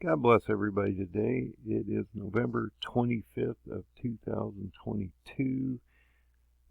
God bless everybody today. It is November 25th of 2022.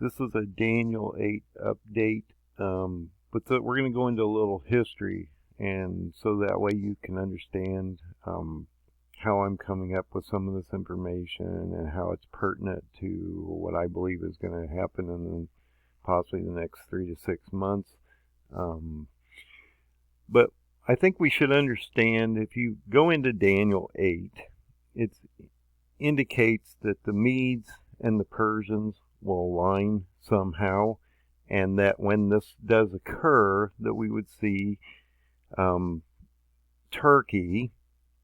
This is a Daniel 8 update, we're going to go into a little history, and so that way you can understand how I'm coming up with some of this information and how it's pertinent to what I believe is going to happen in possibly the next 3 to 6 months. But I think we should understand, if you go into Daniel 8, it indicates that the Medes and the Persians will align somehow, and that when this does occur, that we would see Turkey,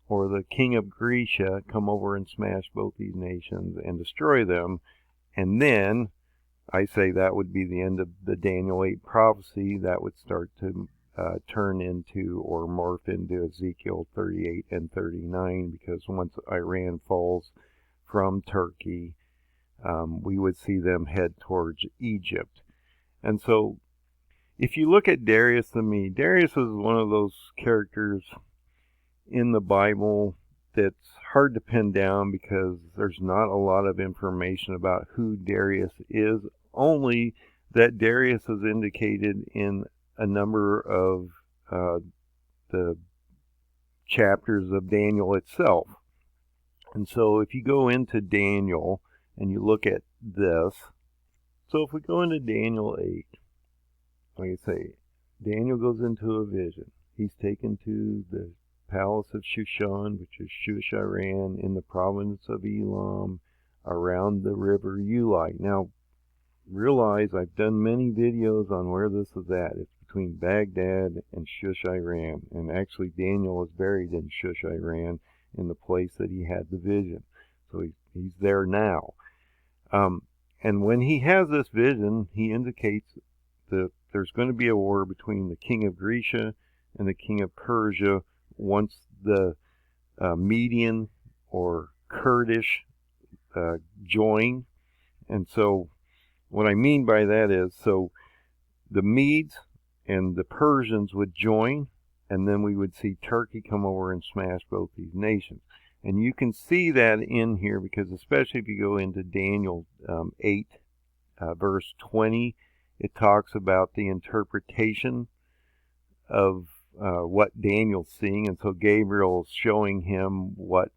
or the king of Grecia, come over and smash both these nations and destroy them. And then, I say that would be the end of the Daniel 8 prophecy. That would start to turn into or morph into Ezekiel 38 and 39, because once Iran falls from Turkey, we would see them head towards Egypt. And so, if you look at Darius the Mede, Darius is one of those characters in the Bible that's hard to pin down because there's not a lot of information about who Darius is, only that Darius is indicated in a number of the chapters of Daniel itself. And so if you go into Daniel and you look at this, so if we go into Daniel 8, like I say, Daniel goes into a vision. He's taken to the palace of Shushan, which is Shush Iran, in the province of Elam, around the river Ulai. Now, realize I've done many videos on where this is at. It's between Baghdad and Shush Iran, and actually Daniel is buried in Shush Iran, in the place that he had the vision. So he's there now. And when he has this vision, he indicates that there's going to be a war between the king of Grecia and the king of Persia once the Median or Kurdish join. And so what I mean by that is, so the Medes and the Persians would join, and then we would see Turkey come over and smash both these nations. And you can see that in here, because especially if you go into Daniel 8, verse 20, it talks about the interpretation of what Daniel's seeing. And so Gabriel's showing him what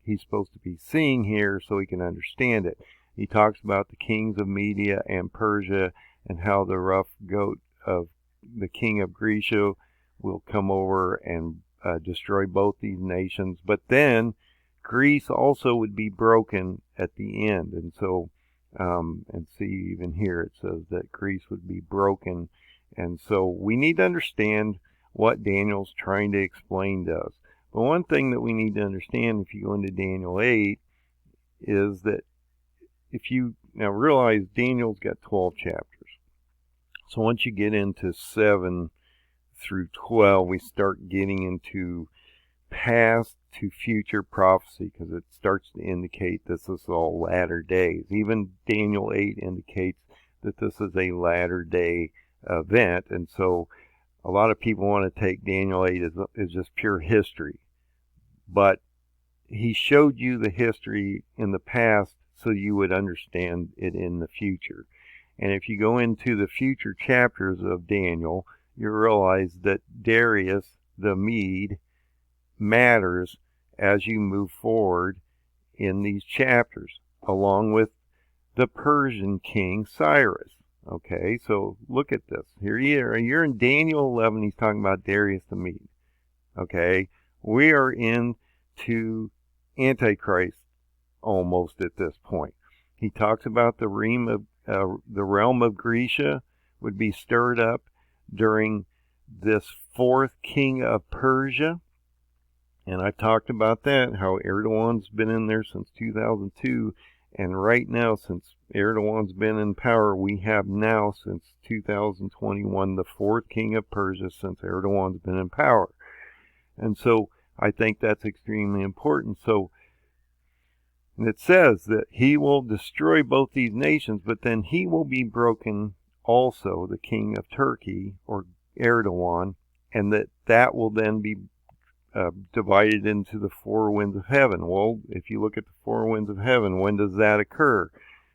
he's supposed to be seeing here so he can understand it. He talks about the kings of Media and Persia, and how the rough goat of the king of Grecia will come over and destroy both these nations. But then Greece also would be broken at the end. And so, and see, even here it says that Greece would be broken. And so we need to understand what Daniel's trying to explain to us. But one thing that we need to understand, if you go into Daniel 8, is that if you now realize Daniel's got 12 chapters. So once you get into 7 through 12, we start getting into past to future prophecy, because it starts to indicate this is all latter days. Even Daniel 8 indicates that this is a latter day event. And so a lot of people want to take Daniel 8 as just pure history. But he showed you the history in the past so you would understand it in the future. And if you go into the future chapters of Daniel, you realize that Darius the Mede matters as you move forward in these chapters, along with the Persian king Cyrus. Okay, so look at this. Here you're in Daniel 11, he's talking about Darius the Mede. Okay, we are into Antichrist almost at this point. He talks about the realm of Grecia would be stirred up during this fourth king of Persia. And I talked about that, how Erdogan's been in there since 2002. And right now, since Erdogan's been in power, we have now, since 2021, the fourth king of Persia since Erdogan's been in power. And so I think that's extremely important. So it says that he will destroy both these nations, but then he will be broken also, the king of Turkey, or Erdogan, and that will then be divided into the four winds of heaven. Well, if you look at the four winds of heaven, when does that occur?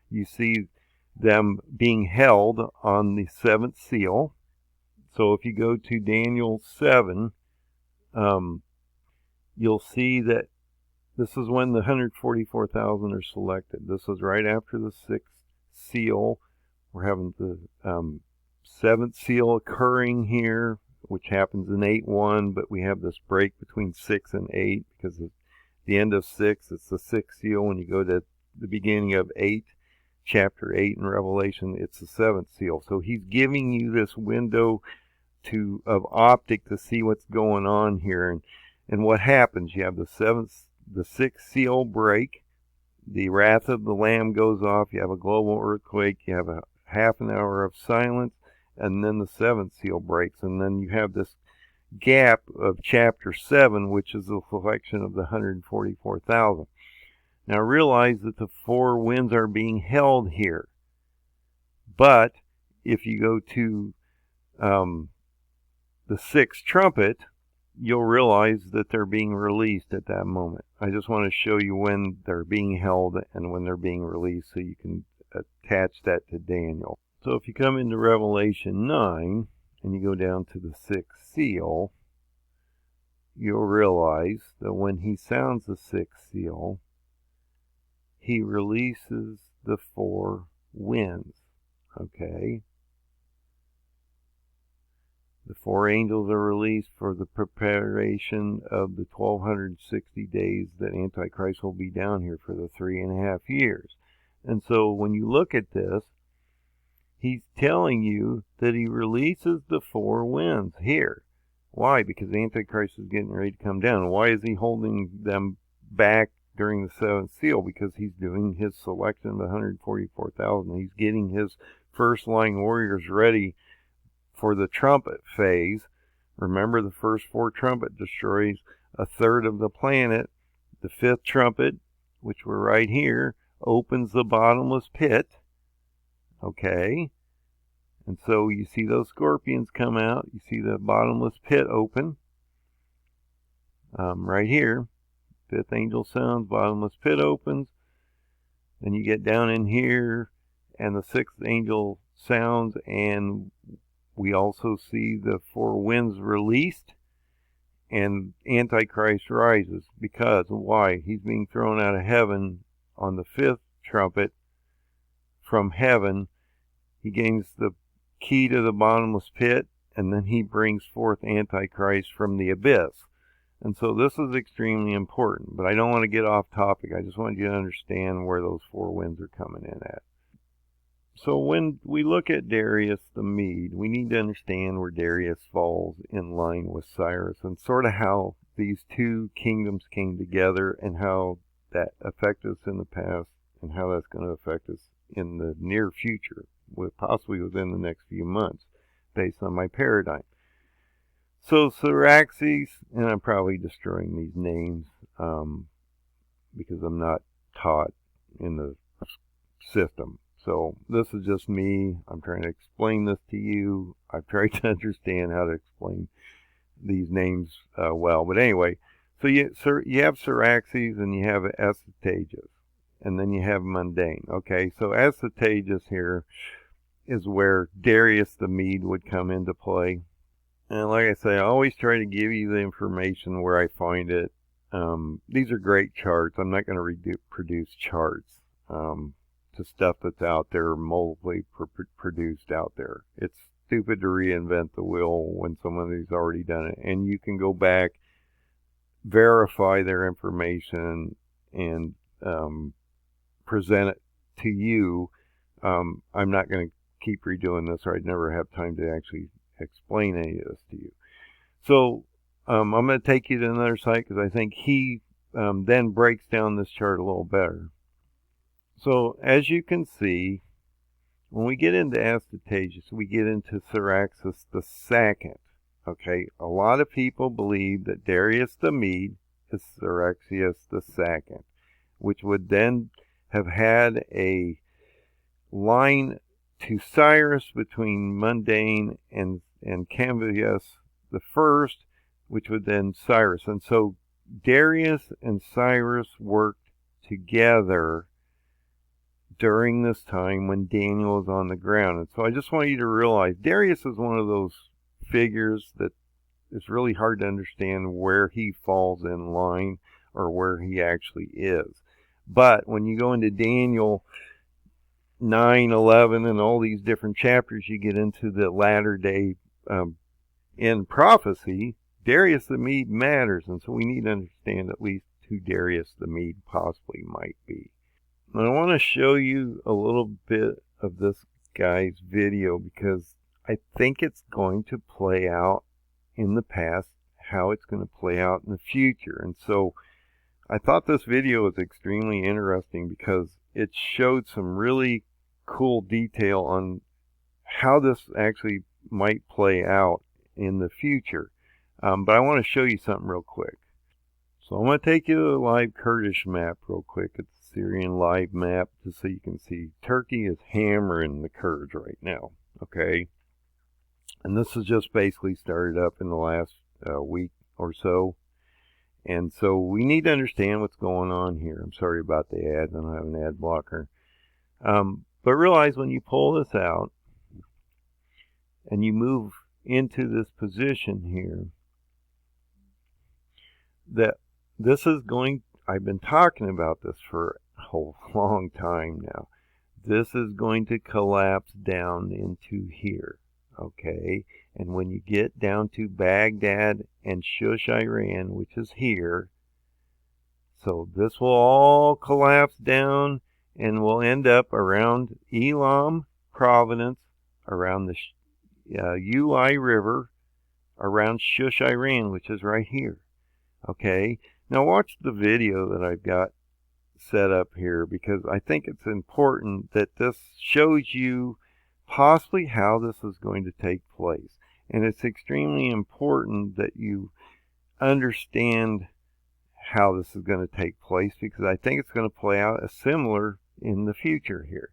You see them being held on the seventh seal. So if you go to Daniel 7, you'll see that this is when the 144,000 are selected. This is right after the sixth seal. We're having the seventh seal occurring here, which happens in 8:1, but we have this break between 6 and 8 because at the end of 6, it's the sixth seal. When you go to the beginning of 8, chapter 8 in Revelation, it's the seventh seal. So he's giving you this window of optic to see what's going on here. And what happens, you have the sixth seal break, the wrath of the Lamb goes off, you have a global earthquake, you have a half an hour of silence, and then the seventh seal breaks, and then you have this gap of chapter 7, which is the selection of the 144,000. Now realize that the four winds are being held here, but if you go to the sixth trumpet, you'll realize that they're being released at that moment. I just want to show you when they're being held and when they're being released so you can attach that to Daniel. So if you come into Revelation 9 and you go down to the sixth seal, you'll realize that when he sounds the sixth seal, he releases the four winds. Okay? The four angels are released for the preparation of the 1260 days that Antichrist will be down here for the 3.5 years. And so when you look at this, he's telling you that he releases the four winds here. Why? Because Antichrist is getting ready to come down. Why is he holding them back during the seventh seal? Because he's doing his selection of 144,000. He's getting his first line warriors ready for the trumpet phase. Remember, the first four trumpet destroys a third of the planet. The fifth trumpet, which we're right here, opens the bottomless pit. Okay? And so you see those scorpions come out. You see the bottomless pit open. Right here. Fifth angel sounds, bottomless pit opens. Then you get down in here, and the sixth angel sounds, and we also see the four winds released, and Antichrist rises. Because, why? He's being thrown out of heaven on the fifth trumpet from heaven. He gains the key to the bottomless pit, and then he brings forth Antichrist from the abyss. And so this is extremely important, but I don't want to get off topic. I just want you to understand where those four winds are coming in at. So when we look at Darius the Mede, we need to understand where Darius falls in line with Cyrus and sort of how these two kingdoms came together and how that affected us in the past and how that's going to affect us in the near future, possibly within the next few months, based on my paradigm. So Cyaxares, and I'm probably destroying these names because I'm not taught in the system. So this is just me. I'm trying to explain this to you. I've tried to understand how to explain these names well. But anyway, so you have Cyaxares and you have Astyages, and then you have mundane. Okay, so Astyages here is where Darius the Mede would come into play. And like I say, I always try to give you the information where I find it. These are great charts. I'm not going to reproduce charts to stuff that's out there, multiply produced out there. It's stupid to reinvent the wheel when somebody's already done it. And you can go back, verify their information, and present it to you. I'm not going to keep redoing this, or I'd never have time to actually explain any of this to you. So I'm going to take you to another site because I think he then breaks down this chart a little better. So as you can see, when we get into Astyages, we get into Cyaxares II. Okay, a lot of people believe that Darius the Mede is Cyaxares II, which would then have had a line to Cyrus between mundane and Cambyses the first, which would then Cyrus. And so Darius and Cyrus worked together during this time when Daniel was on the ground. And so I just want you to realize Darius is one of those figures that it's really hard to understand where he falls in line or where he actually is. But when you go into Daniel 9, 11, and all these different chapters, you get into the latter day end prophecy. Darius the Mede matters, and so we need to understand at least who Darius the Mede possibly might be. And I want to show you a little bit of this guy's video because I think it's going to play out in the past how it's going to play out in the future. And so I thought this video was extremely interesting because it showed some really cool detail on how this actually might play out in the future. But I want to show you something real quick. So I'm going to take you to the live Kurdish map real quick. It's a Syrian live map just so you can see Turkey is hammering the Kurds right now. Okay. And this has just basically started up in the last week or so. And so we need to understand what's going on here. I'm sorry about the ads. I don't have an ad blocker. But realize when you pull this out and you move into this position here, that this is going, I've been talking about this for a long time now. This is going to collapse down into here. Okay, and when you get down to Baghdad and Shush, Iran, which is here, so this will all collapse down and will end up around Elam, Providence, around the Uli River, around Shush, Iran, which is right here. Okay, now watch the video that I've got set up here because I think it's important that this shows you possibly how this is going to take place. And it's extremely important that you understand how this is going to take place because I think it's going to play out as similar in the future here.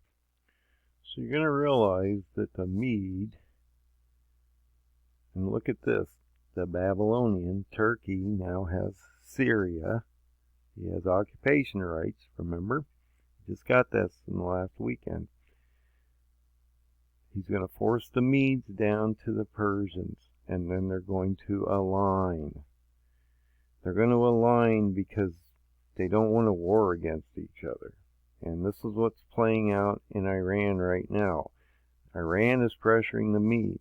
So you're going to realize that the Mede, and look at this, the Babylonian, Turkey now has Syria. He has occupation rights, remember? Just got this in the last weekend. He's going to force the Medes down to the Persians, and then they're going to align. They're going to align because they don't want to war against each other. And this is what's playing out in Iran right now. Iran is pressuring the Medes.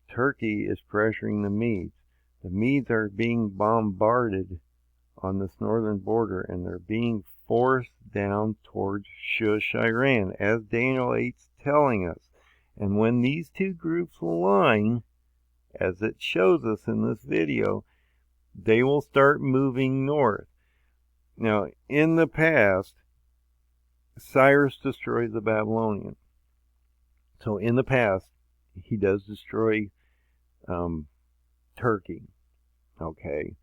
Turkey is pressuring the Medes. The Medes are being bombarded on this northern border, and they're being forced down towards Shush, Iran, as Daniel 8's telling us. And when these two groups align, as it shows us in this video, they will start moving north. Now, in the past, Cyrus destroyed the Babylonians. So in the past, he does destroy Turkey. Okay.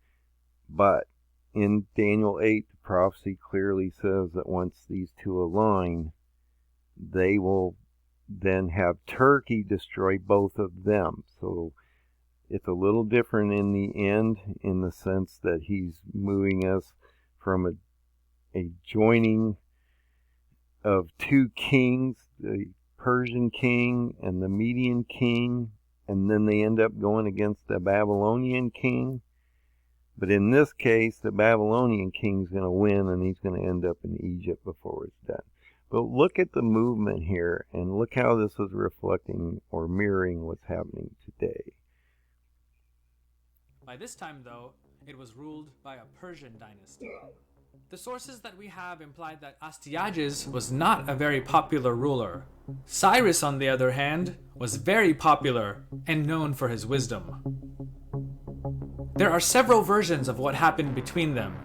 But in Daniel 8, the prophecy clearly says that once these two align, they will then have Turkey destroy both of them. So it's a little different in the end in the sense that he's moving us from a joining of two kings, the Persian king and the Median king, and then they end up going against the Babylonian king. But in this case, the Babylonian king's going to win, and he's going to end up in Egypt before it's done. But look at the movement here, and look how this is reflecting or mirroring what's happening today. By this time, though, it was ruled by a Persian dynasty. The sources that we have implied that Astyages was not a very popular ruler. Cyrus, on the other hand, was very popular and known for his wisdom. There are several versions of what happened between them,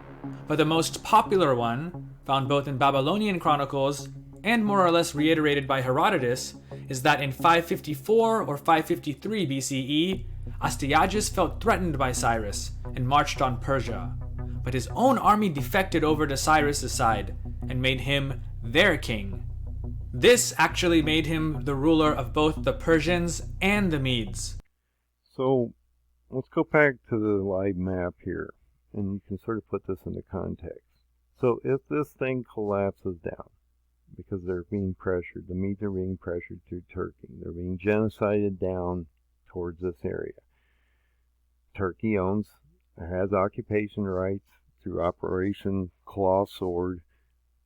but the most popular one, found both in Babylonian chronicles and more or less reiterated by Herodotus, is that in 554 or 553 BCE, Astyages felt threatened by Cyrus and marched on Persia, but his own army defected over to Cyrus's side and made him their king. This actually made him the ruler of both the Persians and the Medes. So let's go back to the live map here, and you can sort of put this into context. So if this thing collapses down, because they're being pressured, the Medes are being pressured through Turkey. They're being genocided down towards this area. Turkey has occupation rights through Operation Claw Sword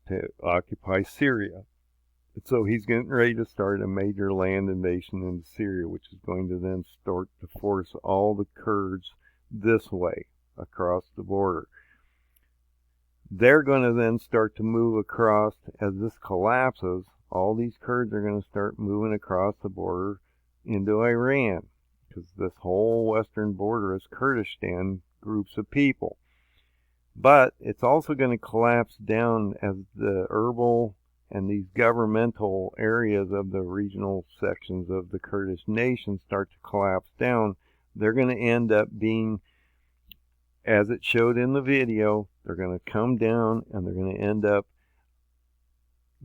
to occupy Syria. So he's getting ready to start a major land invasion into Syria, which is going to then start to force all the Kurds this way across the border. They're going to then start to move across. As this collapses, all these Kurds are going to start moving across the border into Iran, because this whole western border is Kurdistan groups of people. But it's also going to collapse down as the herbal and these governmental areas of the regional sections of the Kurdish nation start to collapse down. They're going to end up being, as it showed in the video, they're going to come down and they're going to end up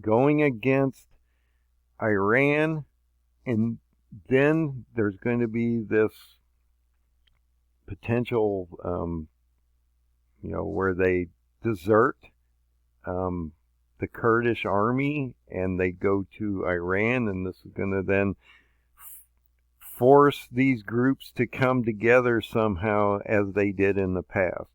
going against Iran, and then there's going to be this potential, where they desert the Kurdish army and they go to Iran, and this is going to then force these groups to come together somehow as they did in the past.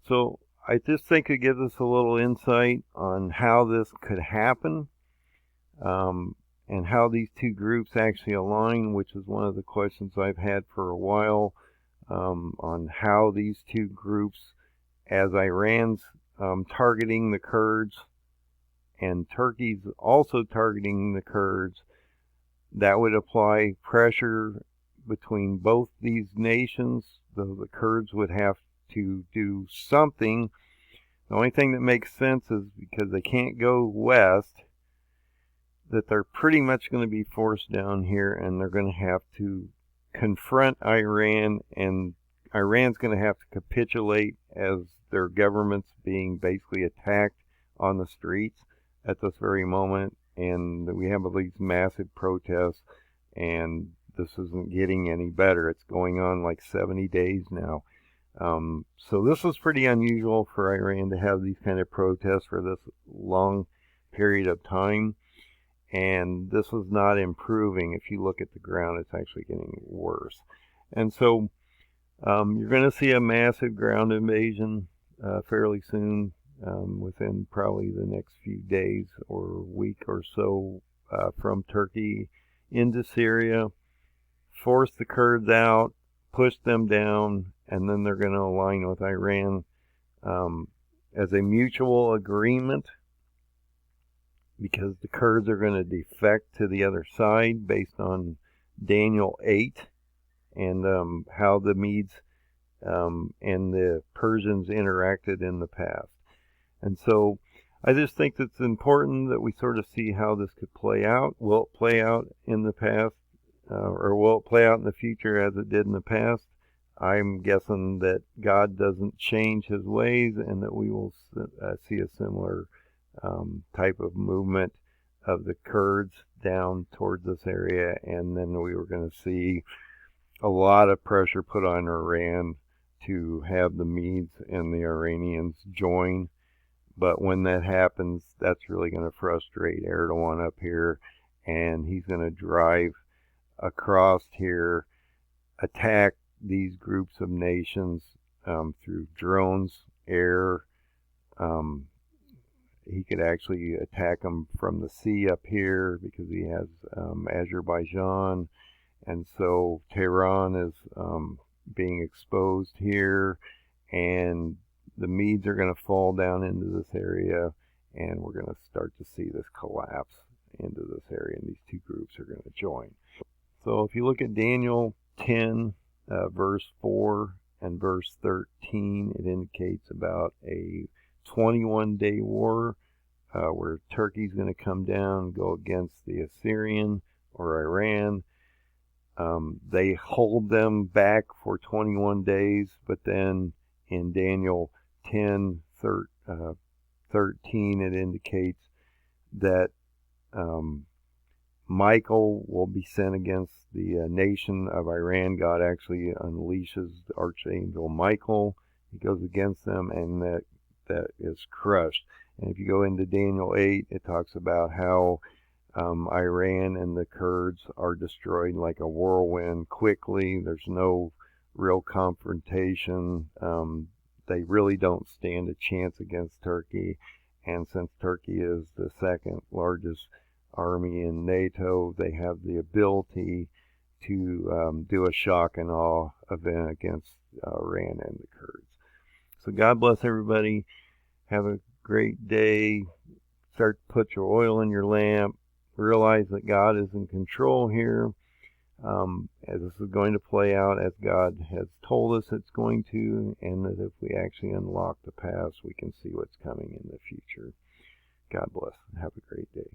So I just think it gives us a little insight on how this could happen, and how these two groups actually align, which is one of the questions I've had for a while, on how these two groups, as Iran's targeting the Kurds and Turkey's also targeting the Kurds, that would apply pressure between both these nations. The Kurds would have to do something. The only thing that makes sense is because they can't go west, that they're pretty much going to be forced down here, and they're going to have to confront Iran, and Iran's going to have to capitulate as their government's being basically attacked on the streets at this very moment. And we have all these massive protests, and this isn't getting any better. It's going on like 70 days now. So this was pretty unusual for Iran to have these kind of protests for this long period of time. And this was not improving. If you look at the ground, it's actually getting worse. And so you're going to see a massive ground invasion fairly soon, within probably the next few days or week or so, from Turkey into Syria, force the Kurds out, push them down, and then they're going to align with Iran as a mutual agreement, because the Kurds are going to defect to the other side based on Daniel 8 and how the Medes and the Persians interacted in the past. And so I just think it's important that we sort of see how this could play out. Will it play out in the past, or will it play out in the future as it did in the past? I'm guessing that God doesn't change his ways, and that we will see a similar type of movement of the Kurds down towards this area, and then we were going to see a lot of pressure put on Iran to have the Medes and the Iranians join. But when that happens, that's really going to frustrate Erdogan up here, and he's going to drive across here, attack these groups of nations through drones, air. He could actually attack them from the sea up here, because he has Azerbaijan, and so Tehran is being exposed here, and the Medes are going to fall down into this area, and we're going to start to see this collapse into this area, and these two groups are going to join. So if you look at Daniel 10, verse 4 and verse 13, it indicates about a 21-day war where Turkey's going to come down, go against the Assyrian or Iran. They hold them back for 21 days, but then in Daniel 10, 13, it indicates that Michael will be sent against the nation of Iran. God actually unleashes the Archangel Michael. He goes against them, and that is crushed. And if you go into Daniel 8, it talks about how Iran and the Kurds are destroyed like a whirlwind quickly. There's no real confrontation. They really don't stand a chance against Turkey. And since Turkey is the second largest army in NATO, they have the ability to do a shock and awe event against Iran and the Kurds. So God bless everybody. Have a great day. Start to put your oil in your lamp. Realize that God is in control here. As this is going to play out as God has told us it's going to, and that if we actually unlock the past, we can see what's coming in the future. God bless. Have a great day.